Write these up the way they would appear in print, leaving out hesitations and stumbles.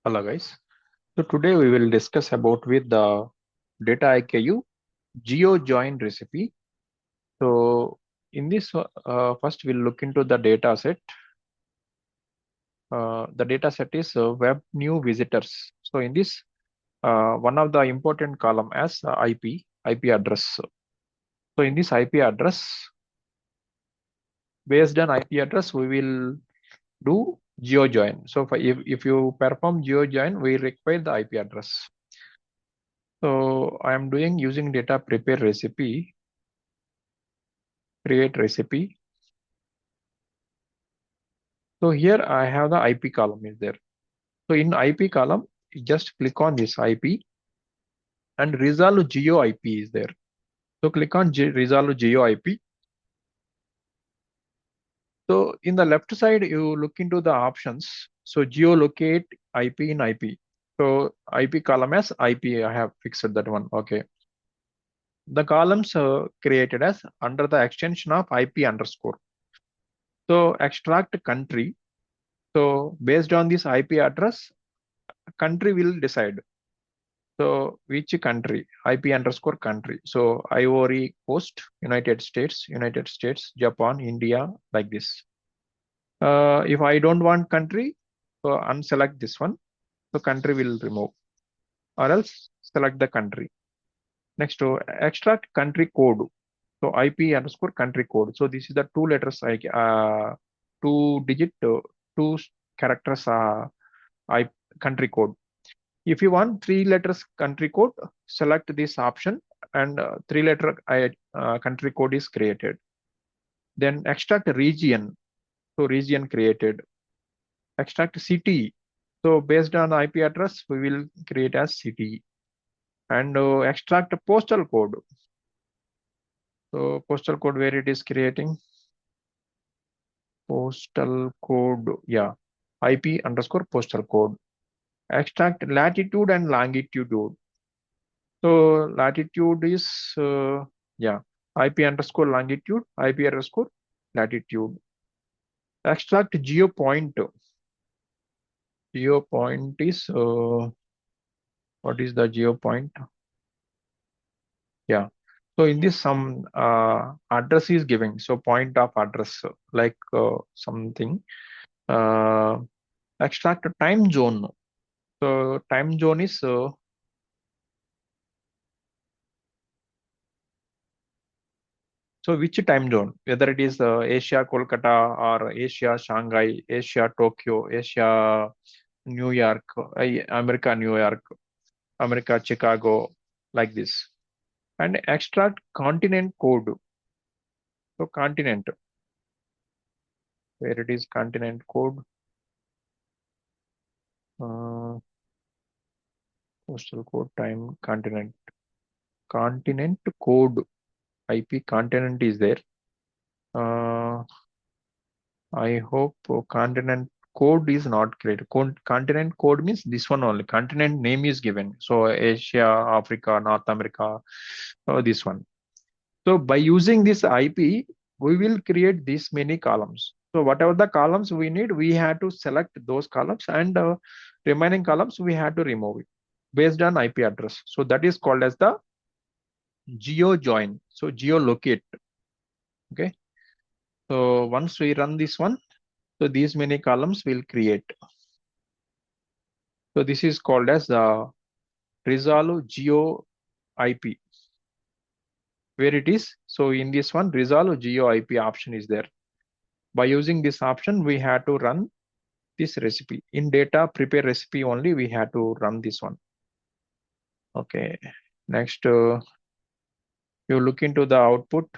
Hello guys. So today we will discuss about with the Dataiku GeoJoin recipe. So in this first we'll look into the data set. The data set is web new visitors. So in this one of the important column as IP address. So in this IP address, based on IP address, we will do GeoJoin. So if you perform GeoJoin, we require the IP address. So I am doing using data prepare recipe, create recipe. So here I have the IP column is there. So in IP column, you just click on this IP and resolve geo IP is there. So click on resolve geo IP. So in the left side, you look into the options. So geolocate IP in IP. So IP column as IP, I have fixed that one. Okay. The columns created as under the extension of IP underscore. So extract country. So based on this IP address, country will decide. So which country, IP underscore country. So Ivory Coast, United States, Japan, India, like this. If I don't want country, so unselect this one. So country will remove, or else select the country. Next to extract country code. So IP underscore country code. So this is the two letters, two digit, two characters, country code. If you want three letters country code, select this option and three letter country code is created. Then extract region. So region created. Extract city. So based on IP address, we will create as city. And extract postal code. So postal code where it is creating. Postal code, yeah. IP underscore postal code. Extract latitude and longitude. So latitude is, yeah, IP underscore longitude, IP underscore latitude. Extract geo point. Geo point is, what is the geo point? Yeah. So in this some address is giving. So point of address like something. Extract time zone. So time zone is so which time zone, whether it is Asia, Kolkata, or Asia, Shanghai, Asia, Tokyo, Asia, New York, America, New York, America, Chicago, like this. And extract continent code. So continent, where it is continent code, postal code, time, continent code, IP continent is there. I hope continent code is not created. Continent code means this one only. Continent name is given. So Asia, Africa, North America, this one. So by using this IP, we will create this many columns. So whatever the columns we need, we have to select those columns, and remaining columns we have to remove it based on IP address. So that is called as the geo join. So geolocate. Okay. So once we run this one, so these many columns will create. So this is called as the Resolve Geo IP. Where it is? So in this one, Resolve Geo IP option is there. By using this option, we have to run this recipe. In data prepare recipe only, we have to run this one. Okay. Next, you look into the output.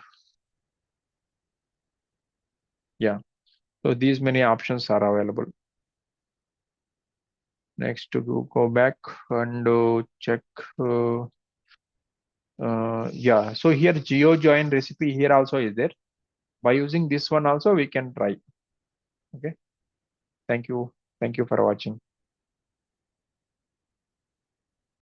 Yeah. So these many options are available. Next, to go back and check. Yeah. So here geo join recipe here also is there. By using this one also we can try. Okay. Thank you. Thank you for watching.